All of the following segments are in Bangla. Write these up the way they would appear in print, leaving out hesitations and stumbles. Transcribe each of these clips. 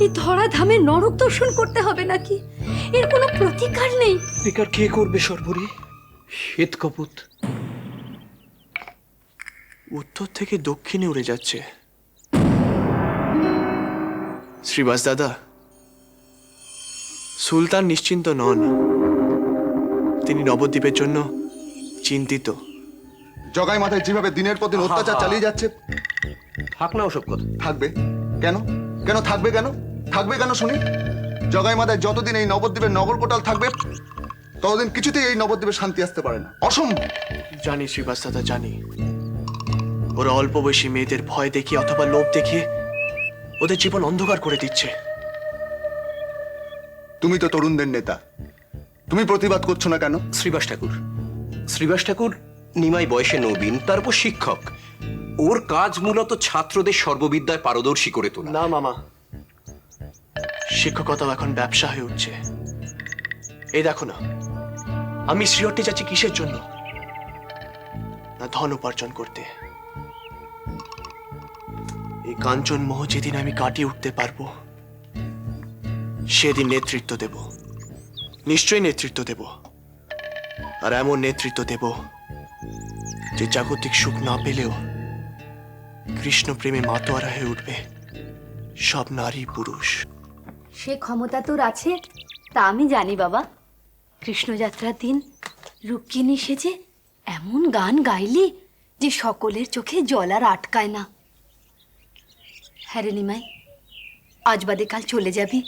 এই ধরা ধামে নরক দর্শন করতে হবে নাকি? এর কোনো প্রতিকার নেই। প্রতিকার কে করবে সর্বরী? শ্বেত কপুত উত্তর থেকে দক্ষিণে উড়ে যাচ্ছে। শ্রীবাস দাদা, সুলতান নিশ্চিন্ত নন, তিনি নবদ্বীপের জন্য চিন্তিত। জগাই মাথায় যেভাবে দিনের পর দিন অত্যাচার চালিয়ে যাচ্ছে, থাক না ওসব কথা। থাকবে কেন? কেন থাকবে কেন? থাকবে কেন শুনি? জগাই মাথায় যতদিন এই নবদ্বীপের নগর কোটাল থাকবে, ততদিন কিছুতেই এই নবদ্বীপে শান্তি আসতে পারে না, অসম্ভব। জানি শ্রীবাস দাদা, জানি। ওরা অল্প বয়সী মেয়েদের ভয় দেখিয়ে অথবা লোভ দেখিয়ে ওদের জীবন অন্ধকার করে দিচ্ছে। তুমি তো তরুণদের নেতা, তুমি প্রতিবাদ করছো না কেন? শ্রীবাস ঠাকুর নিমাই বয়সে নবীন, তারপর শিক্ষক। ওর কাজ মূলত ছাত্রদের সর্ববিদ্যায় পারদর্শী করে তোলা। না মামা, শিক্ষকতাও এখন ব্যবসা হয়ে উঠছে। এই দেখো না, আমি শ্রীহট্টে যাচ্ছি কিসের জন্য? না ধন উপার্জন করতে। এই কাঞ্চন মোহ যেদিন আমি কাটিয়ে উঠতে পারবো, সেদিন নেতৃত্ব দেব, নিশ্চয়ই নেতৃত্ব দেব। আর এমন নেতৃত্ব দেব যে জাগতিক সুখ না পেলেও কৃষ্ণ প্রেমে মাতোয়ারা হয়ে উঠবে সব নারী পুরুষ। সে ক্ষমতা তোর আছে, তা আমি জানি বাবা। কৃষ্ণযাত্রার দিন রুক্মিণী সেজে এমন গান গাইলি যে সকলের চোখে জল আর আটকায় না। হ্যাঁ রে নিমাই, আজ বাদে কাল চলে যাবি।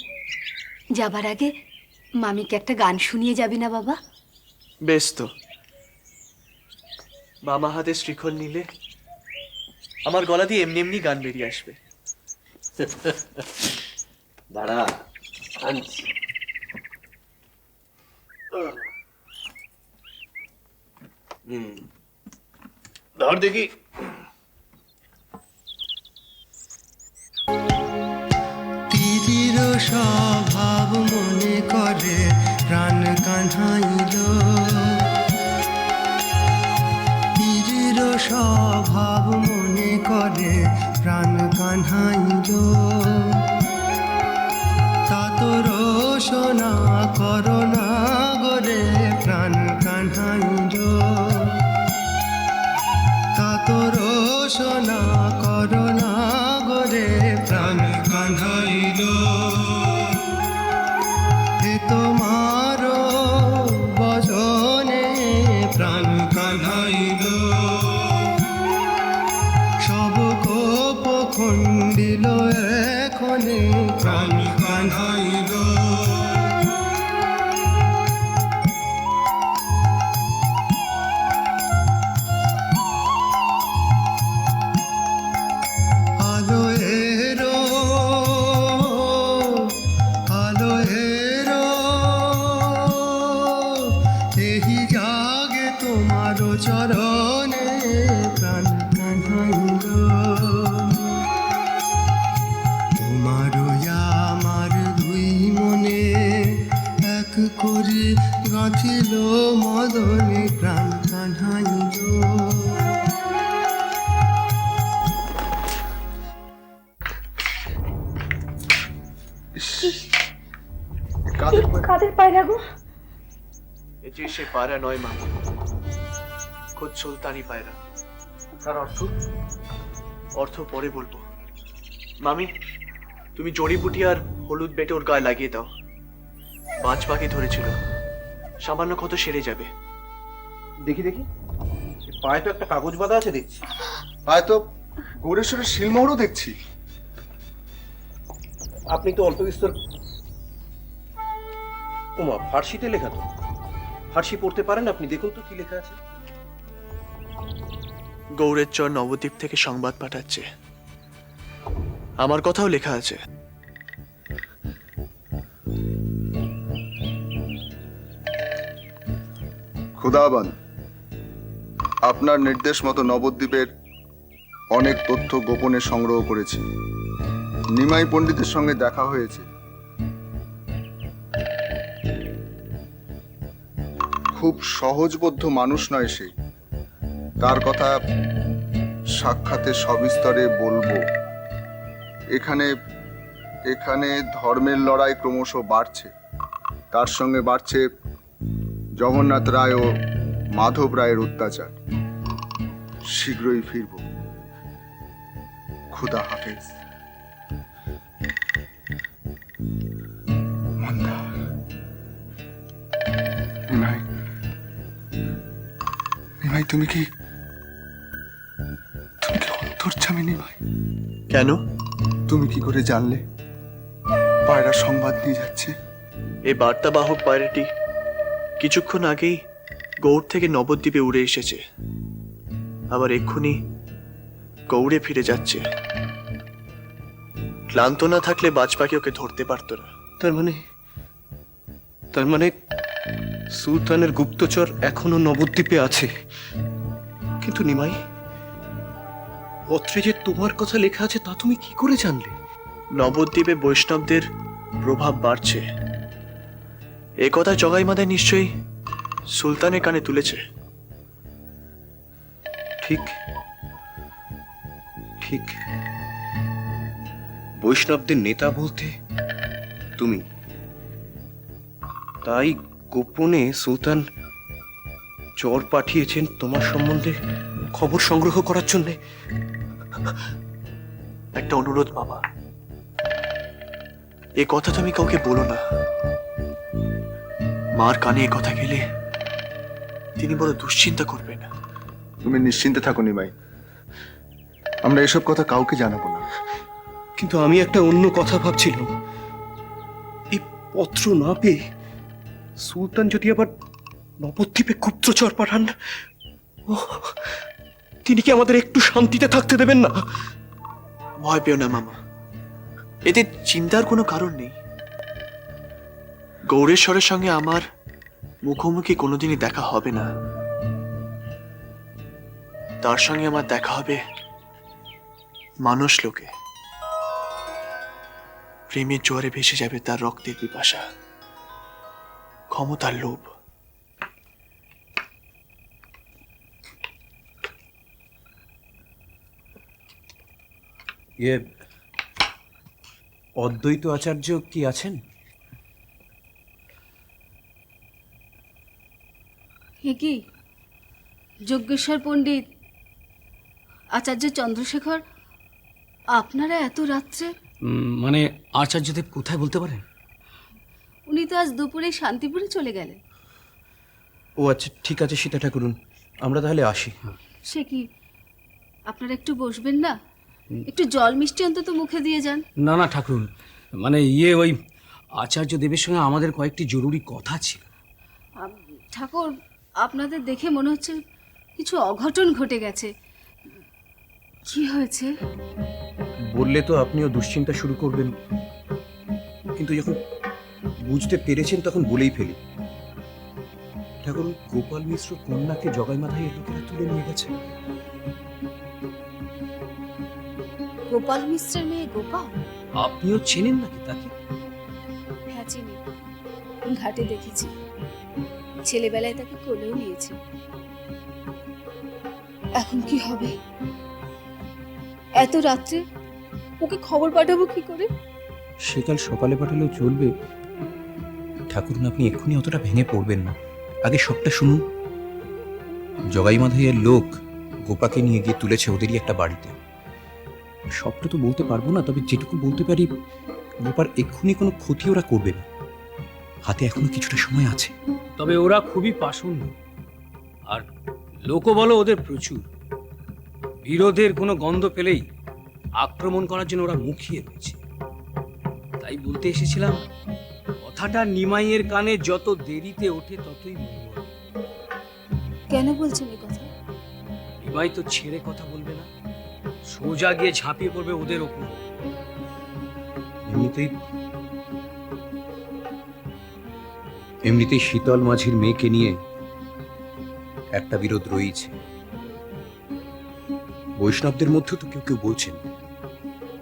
যাবার আগে মামিকে একটা গান শুনিয়ে যাবি না বাবা? বেশ তো। মামা হাতে শ্রীখল নিলে আমার গলা দিয়ে এমনি এমনি গান বেরিয়ে আসবে। দাঁড়া, আনছি। ধর দেখি। তীর স্বভাব মনে করে প্রাণ কান্হাইল, তীর স্বভাব মনে করে প্রাণ কান্হাইল। তা তোর সোনা করোনা গরে প্রাণ কান্হাইল, তা তোর সোনা করোনা গরে প্রাণ কান্হাইল। এ তোমার বচনে প্রাণ কান্হাইল, সব কোপ খণ্ডিল এখনে প্রাণ কান্হাইল। চরণে প্রাণ কান্হাইল, তোমার আমার দুই মনে এক করে গাঁথিল মদনে প্রাণ কান্হাইল। কাদের পায়রা গো? এ যে সে পায়রা নয় মামা, খোদ সুলতানি পায়রা। তার অর্থ পরে বলবো। মামি, তুমি জড়িবুটি আর হলুদ বেটে ওর গায়ে লাগিয়ে দাও। বাজ পাখি ধরেছিল, সামান্য ক্ষত সেরে যাবে। দেখি দেখি, পায়ে তো একটা কাগজ বাঁধা আছে দেখছি। পায়ে তো গৌরেশ্বরের শিলমোহরও দেখছি। আপনি তো অল্প বিস্তর। ওমা, ফার্সিতে লেখা তো। ফার্সি পড়তে পারেন আপনি? দেখুন তো কি লেখা আছে। গৌরের চর নবদ্বীপ থেকে সংবাদ পাঠাচ্ছে, আমার কথাও লেখা আছে। খুদাবান, আপনার নির্দেশ মতো নবদ্বীপের অনেক তথ্য গোপনে সংগ্রহ করেছি। নিমাই পণ্ডিতের সঙ্গে দেখা হয়েছে। খুব সহজবোধ্য মানুষ নয় সে। তার কথা সাক্ষাতে সবিস্তরে বলবো। এখানে এখানে ধর্মের লড়াই ক্রমশ বাড়ছে, তার সঙ্গে বাড়ছে জগন্নাথ রায় ও মাধব রায়ের অত্যাচার। শীঘ্রই ফিরব। খুদা হাফেজ। মন্দার, নিমাই, নিমাই তুমি কি অন্তর্যামী নিমাই? কেন? তুমি কি করে জানলে পায়রা সংবাদ নিয়ে যাচ্ছে? এই বার্তাবাহক পায়রাটি কিছুক্ষণ আগেই গৌড় থেকে নবদ্বীপে উড়ে এসেছে, আবার এক্ষুনি গৌড়ে ফিরে যাচ্ছে। ক্লান্ত না থাকলে বাজ পাখি ওকে ধরতে পারতো না। তার মানে সুলতানের গুপ্তচর এখনো নবদ্বীপে আছে। কিন্তু নিমাই, পত্রে যে তোমার কথা লেখা আছে তা তুমি কি করে জানলে? নবদ্বীপে বৈষ্ণবদের প্রভাব বাড়ছে, এ কথা জগাই মাথায় নিশ্চয়ই সুলতানের কানে তুলেছে। ঠিক ঠিক, বৈষ্ণবদের নেতা বলতে তুমি। তাই গোপনে সুলতান চর পাঠিয়েছেন তোমার সম্বন্ধে খবর সংগ্রহ করার জন্যে। একটা অনুরোধ বাবা, এ কথা তুমি কাউকে বলো না। মার কানে এ কথা গেলে তিনি বড় দুশ্চিন্তা করবেন। তুমি নিশ্চিন্তে থাকো নিমাই, আমরা এসব কথা কাউকে জানাবো না। কিন্তু আমি একটা অন্য কথা ভাবছিলাম। এই পত্র না পেয়ে সুলতান যদি আবার নবদ্বীপে গুপ্তচর পাঠান, তিনি কি আমাদের একটু শান্তিতে থাকতে দেবেন না? ভয় পেও না মামা, এতে চিন্তার কোনো কারণ নেই। গৌরেশ্বরের সঙ্গে আমার মুখোমুখি কোনোদিনই দেখা হবে না, তার সঙ্গে আমার দেখা হবে মানুষ লোকে। প্রেমের জোয়ারে ভেসে যাবে তার রক্তের পিপাসা, ক্ষমতার লোভ। অদ্বৈত আচার্য কি আছেন? এ কি যজ্ঞেশ্বর পণ্ডিত, আচার্য চন্দ্রশেখর, আপনারা এত রাত্রে? মানে আচার্যদেব কোথায় বলতে পারেন? উনি তো আজ দুপুরে শান্তিপুরে চলে গেলেন। ও আচ্ছা, ঠিক আছে সীতা ঠাকুরুন, আমরা তাহলে আসি। সে কি, আপনারা একটু বসবেন না? একটু জল মিষ্টি অন্তত মুখে দিয়ে যান। না না ঠাকুর, মানে ওই আচার্যদেবের সঙ্গে আমাদের কয়েকটি জরুরি কথা ছিল। ঠাকুর, আপনাদের দেখে মনে হচ্ছে কিছু অঘটন ঘটে গেছে। কি হয়েছে? বললে তো আপনিও দুশ্চিন্তা শুরু করবেন, কিন্তু যখন বুঝতে পেরেছেন তখন বলেই ফেলি। ঠাকুর, গোপাল মিশ্র কন্যাকে জগাই মাথায় লোকেরা তুলে নিয়ে গেছে। গোপাল মিশ্রের মেয়ে গোপাল? আপনিও চেনেন নাকি তাকে? হ্যাঁ চিনি, ঘাটে দেখেছি, ছেলেবেলায় তাকে কোলেও নিয়েছি। এখন কি হবে? এত রাত্রে ওকে খবর পাঠাবো কি করে? সেকাল সকালে পাঠালেও চলবে। ঠাকুরুন, আপনি এক্ষুনি অতটা ভেঙে পড়বেন না, আগে সবটা শুনুন। জগাই মাথাইয়ের লোক গোপাকে নিয়ে গিয়ে তুলেছে ওদেরই একটা বাড়িতে। সবটা তো বলতে পারবো না, তবে যেটুকু বলতে পারি, গোপার এক্ষুনি কোনো ক্ষতি ওরা করবে না, হাতে এখনো কিছুটা সময় আছে। তবে ওরা খুবই পাষণ্ড, আর লোকবল ওদের প্রচুর। বিরোধের কোনো গন্ধ পেলেই আক্রমণ করার জন্য ওরা মুখিয়ে রয়েছে। তাই বলতে এসেছিলাম, কথাটা নিমাইয়ের কানে যত দেরিতে ওঠে ততই মঙ্গল। কেন বলছেন এই কথা? নিমাই তো ছেড়ে কথা বলবে না, সোজা গিয়ে ঝাঁপিয়ে পড়বে ওদের ওপর। এমনিতেই শীতল মাঝির মেয়েকে নিয়ে একটা বিরোধ রয়েছে। বৈষ্ণবদের মধ্যে তো কেউ কেউ বলছেন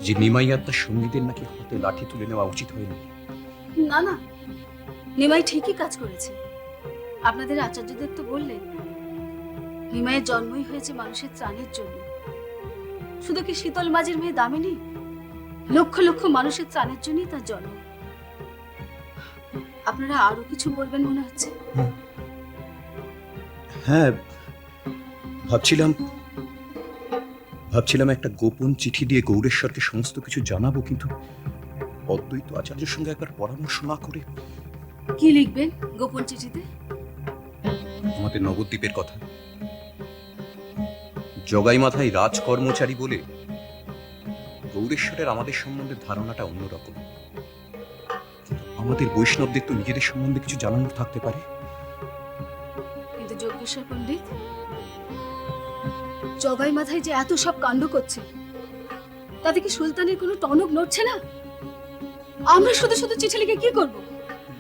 যে নিমাই আর তার সঙ্গীদের নাকি হাতে লাঠি তুলে নেওয়া উচিত হয়নি। না না, নিমাই ঠিকই কাজ করেছে। আপনাদের আচার্যদেব তো বললেন নিমাইয়ের জন্মই হয়েছে মানুষের ত্রাণের জন্য। শুধু কি শীতল মাঝির মেয়ে দামিনী, লক্ষ লক্ষ মানুষের ত্রাণের জন্যই তার জন্ম। আপনারা আরো কিছু বলবেন মনে হচ্ছে। হ্যাঁ, ভাবছিলাম একটা গোপন চিঠি দিয়ে গৌরেশ্বরকে সমস্ত কিছু জানাবো, কিন্তু অদ্বৈত আচার্যের সঙ্গে একবার পরামর্শ না করে। কি লিখবেন গোপন চিঠিতে? আমাদের নবদ্বীপের কথা। জগাই মাথায় রাজ কর্মচারী বলে গৌরেশ্বরের আমাদের সম্বন্ধে ধারণাটা অন্যরকম। আমাদের বৈষ্ণবদের তো নিজেদের সম্বন্ধে কিছু জানানোর থাকতে পারে। কিন্তু যজ্ঞেশ্বর পণ্ডিত, জগাই মাথায় যে এত সব কাণ্ড করছে, তাতে কি সুলতানের কোনো টনক নড়ছে না? আমরা শুধু শুধু চিঠি লিখে কি করব?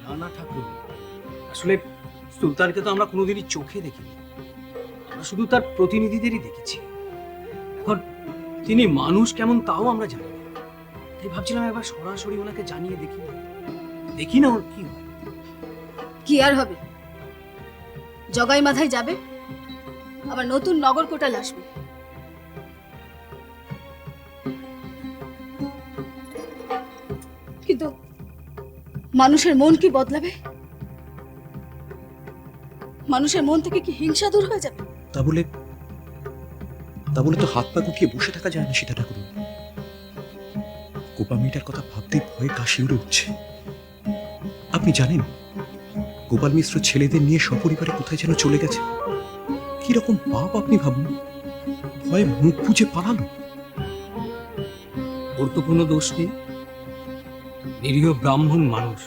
না না ঠাকুর, আসলে সুলতানকে তো আমরা কোনোদিনই চোখে দেখিনি, আমরা শুধু তার প্রতিনিধিদেরই দেখেছি। এখন তিনি মানুষ কেমন তাও আমরা জানি না, তাই ভাবছিলাম একবার সরাসরি ওনাকে জানিয়ে দেখি না ওর কি হয়। কি আর হবে? জগাই মাথায় যাবে, আবার নতুন নগর কোটাল আসবে। কিন্তু মানুষের মন কি বদলাবে? মানুষের মন থেকে কি হিংসা দূর হয়ে যাবে? তা বলে তো হাত পা গুটিয়ে বসে থাকা যায় না সীতা ঠাকুর। গোপা মেয়েটার কথা ভাবতেই ভয়ে কাশি উড়ে উঠছে। আপনি জানেন গোপাল মিশ্র ছেলেদের নিয়ে সপরিবারে কোথায় যেন চলে গেছে। কিরকম পাপ আপনি ভাবুন, ভয়ে মুখ বুজে পালালো। ওর তো কোনো দোষ নেই, নিরীহ ব্রাহ্মণ মানুষ,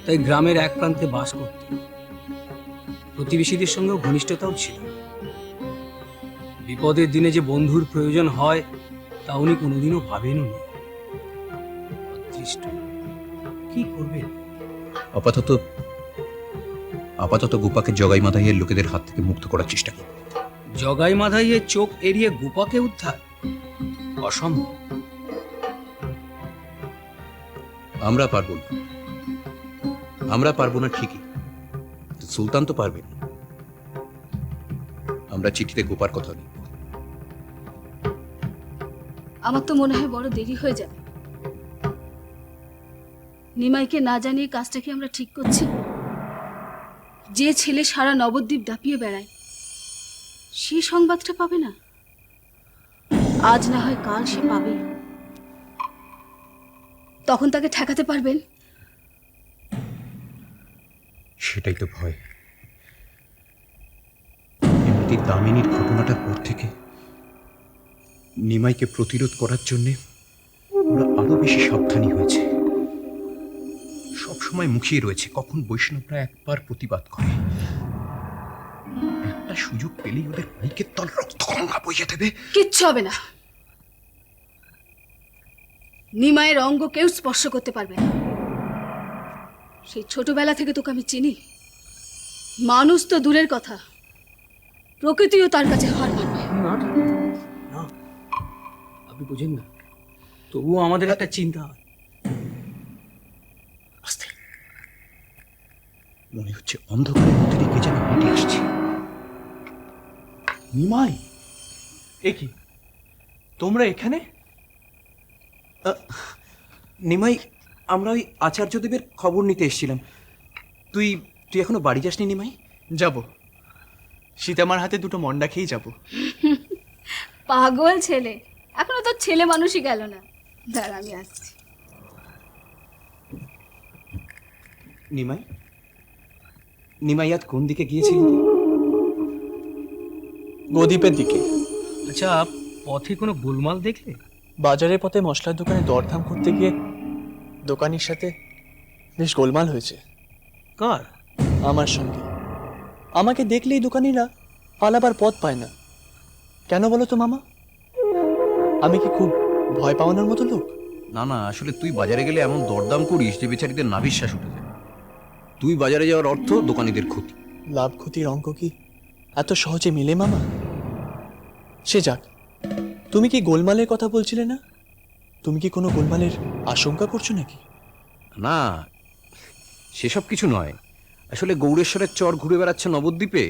তাই গ্রামের এক প্রান্তে বাস করত। প্রতিবেশীদের সঙ্গেও ঘনিষ্ঠতাও ছিল। বিপদের দিনে যে বন্ধুর প্রয়োজন হয় তা উনি কোনোদিনও ভাবেনও নি। অদৃষ্ট, কি করবেন? আপাতত গোপাকে জগাই মাথাইয়ের লোকেদের হাত থেকে মুক্ত করার চেষ্টা করব। জগাই মাধাইয়ের চোখ এড়িয়ে গোপাকে উদ্ধার অসম্ভব। আমরা পারবো না ঠিকই, সুলতান তো পারবেন। আমরা চিঠিতে গোপার কথা লিখব। আমার তো মনে হয় বড় দেরি হয়ে যাবে। নিমাইকে না জানিয়ে কাজটা কি আমরা ঠিক করছি? যে ছেলে সারা নবদ্বীপ দাপিয়ে বেড়ায়, সে সংবাদটা পাবে না? আজ না হয় কাল সে পাবে। তখন তাকে ঠেকাতে পারবেন? সেটাই তো ভয়। এমনিতে দামিনীর ঘটনাটার পর থেকে নিমাইকে প্রতিরোধ করার জন্য ওরা আরো বেশি সাবধানী হয়েছে। সবসময় মুখিয়ে রয়েছে কখন বৈষ্ণবরা একবার প্রতিবাদ করে। একটা সুযোগ পেলেই ওদের পাইকের তল রক্তগঙ্গা বইয়ে দেবে। কিচ্ছু হবে না। নিমাইয়ের অঙ্গ কেউ স্পর্শ করতে পারবে না। সেই ছোটবেলা থেকে তোকে আমি চিনি। মানুষ তো দূরের কথা, প্রকৃতিও তার কাছে হার মানবে। না, আপনি বুঝেন না, তবুও আমাদের একটা চিন্তা হয়। আস্তে, মনে হচ্ছে অন্ধকারের মধ্যে দিয়ে কে যেন হেঁটে আসছে। নিমাই, এ কি তোমরা এখানে? নিমাই, আমরা ওই আচার্যদেবের খবর নিতে এসেছিলাম। তুই এখনো বাড়ি যাসনি নিমাই? যাব, সীতামার হাতে দুটো মন্ডা খেয়েই যাব। পাগল ছেলে, এখনো তোর ছেলে মানুষই গেল না। দাঁড়া, আমি আসছি। নিমাই আজ কোন দিকে গিয়েছিলি? গদ্বীপের দিকে। আচ্ছা, পথে কোনো গোলমাল দেখলে? বাজারের পথে মশলার দোকানে দরদাম করতে গিয়ে দোকানির সাথে বেশ গোলমাল হয়েছে। কার? আমার সঙ্গে। আমাকে দেখলেই দোকানিরা পালাবার পথ পায় না। কেন বলো তো মামা? আমি কি খুব ভয় পাওয়ানোর মতো লোক? না না, আসলে তুই বাজারে গেলে এমন দরদাম করিস যে বেচারিদের নাভিশ্বাস উঠে যায়। তুই বাজারে যাওয়ার অর্থ দোকানিদের ক্ষতি। লাভ ক্ষতির অঙ্ক কি এত সহজে মিলে মামা? সে যাক, তুমি কি গোলমালের কথা বলছিলে না? তুমি কি কোনো গোলমালের আশঙ্কা করছো নাকি? না, সেসব কিছু নয়। আসলে গৌরেশ্বরের চর ঘুরে বেড়াচ্ছে নবদ্বীপে,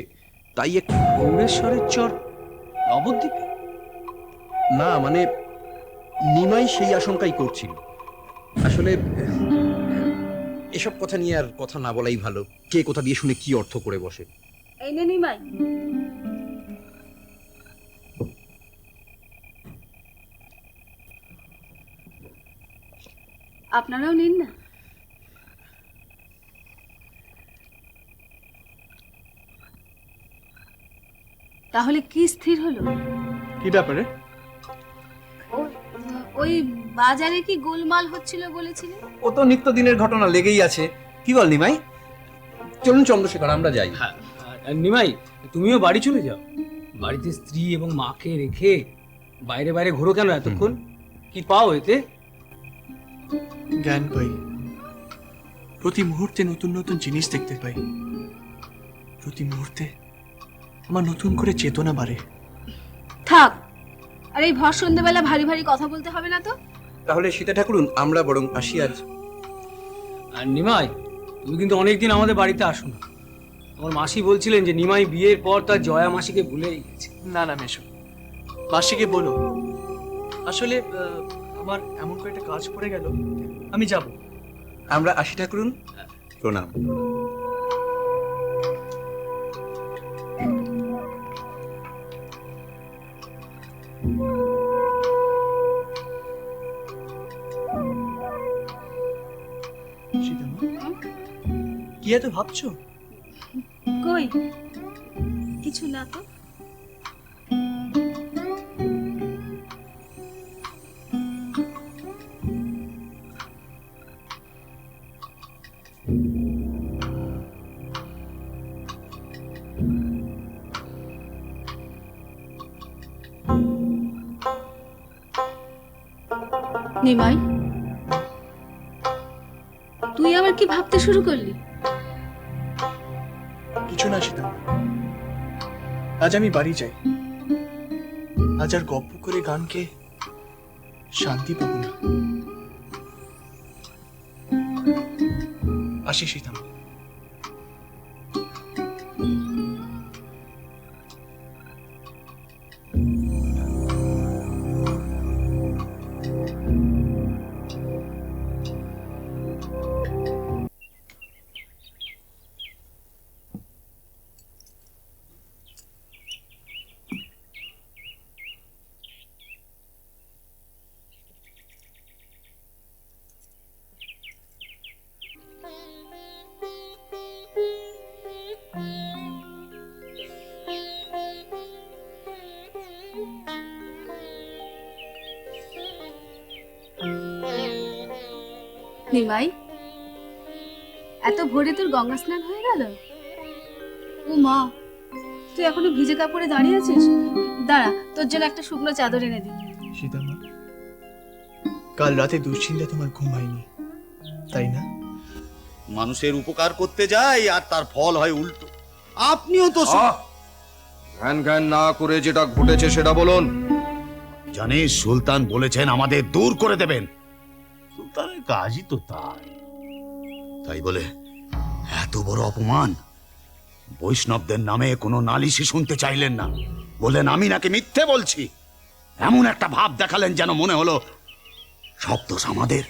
তাই একটু। গৌরেশ্বরের চর নবদ্বীপে? না মানে নিমাই সেই আশঙ্কাই করছিল। আসলে এসব কথা নিয়ে আর কথা না বলাই ভালো। কে কোথা দিয়ে শুনে কি অর্থ করে বসে। এই নে নিমাই, আপনারাও নিন না। তাহলে কি স্থির হলো? কি ব্যাপারে? ওই বাজারে কি গোলমাল হচ্ছিল বলেছিলেন? ও তো নিত্যদিনের ঘটনা লেগেই আছে। কি বল নিমাই? চলুন চন্দ্রশেখর, আমরা যাই। হ্যাঁ, আর নিমাই, তুমিও বাড়ি চলে যাও। বাড়িতে স্ত্রী এবং মাকে রেখে বাইরে বাইরে ঘোরো কেন এতক্ষণ? কি পাও এতে? জ্ঞান পাই, প্রতি মুহূর্তে নতুন নতুন জিনিস দেখতে পাই, প্রতি মুহূর্তে আমার নতুন করে চেতনা বাড়ে। থাক, আর এই ভর সন্ধ্যেবেলা ভারী ভারী কথা বলতে হবে না তো। তাহলে সীতা ঠাকুরুন, আমরা বরং আসি আজ। আর নিমাই, তুমি কিন্তু অনেকদিন আমাদের বাড়িতে আসো না। আমার মাসি বলছিলেন যে নিমাই বিয়ের পর তার জয়া মাসিকে ভুলেই গেছে। না না মেশো, মাসিকে বলো আসলে আমার এমন কয়েকটা কাজ পড়ে গেল, আমি যাব। আমরা আসি ঠাকুরুন, প্রণাম। সীতামা, কি এত ভাবছো? কই কিছু না তো। নিমাই, তুই আবার কি ভাবতে শুরু করলি? কিছু না সীতামা, আজ আমি বাড়ি যাই। আজ আর গপ্প করে গানকে শান্তি পাবো না। আসি সীতামা। নিমাই, এত ভোরে তোর গঙ্গা স্নান হয়ে গেল? ও মা, তুই এখনো ভিজে কাপড়ে দাঁড়িয়ে আছিস? দাঁড়া, তোর জন্য একটা শুকনো চাদর এনে দিই। সীতামা, কাল রাতে দুশ্চিন্তা তোমার ঘুম হয়নি, তাই না? মানুষের উপকার করতে যায় আর তার ফল হয় উল্টো। আপনিও তো জ্ঞান জ্ঞান না করে যেটা ঘটেছে সেটা বলুন। জানিস, সুলতান বলেছেন আমাদের দূর করে দেবেন। সুলতানের কাজই তো তাই। তাই বলে এত বড় অপমান। বৈষ্ণবদের নামে কোনো নালিশি শুনতে চাইলেন না, বললেন আমি নাকি মিথ্যে বলছি। এমন একটা ভাব দেখালেন যেন মনে হলো সব দোষ আমাদের।